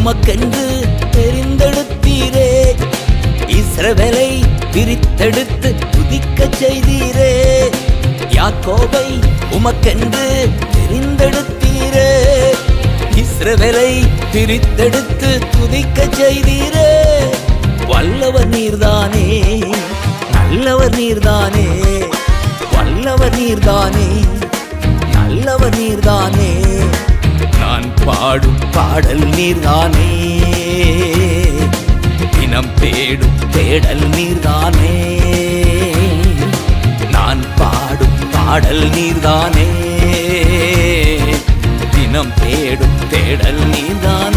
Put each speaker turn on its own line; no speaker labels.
உமக்கென்று தெரிந்தெடுத்தீரே. இஸ்ரவேலை பிரித்தெடுத்து துதிக்கச் செய்தீரே. யாக்கோபை உமக்கென்று தெரிந்தெடுத்தீரே. இஸ்ரவேலை பிரித்தெடுத்து துதிக்கச் செய்தீரே. வல்லவர் நீர்தானே, நல்லவர் நீர்தானே. வல்லவர் நீர்தானே, நல்லவர் நீர்தானே. நான் பாடும் பாடல் நீர்தானே. தினம் தேடும் தேடல் நீர்தானே. நான் பாடும் பாடல் நீர்தானே. தினம் தேடும் தேடல் நீர்தானே.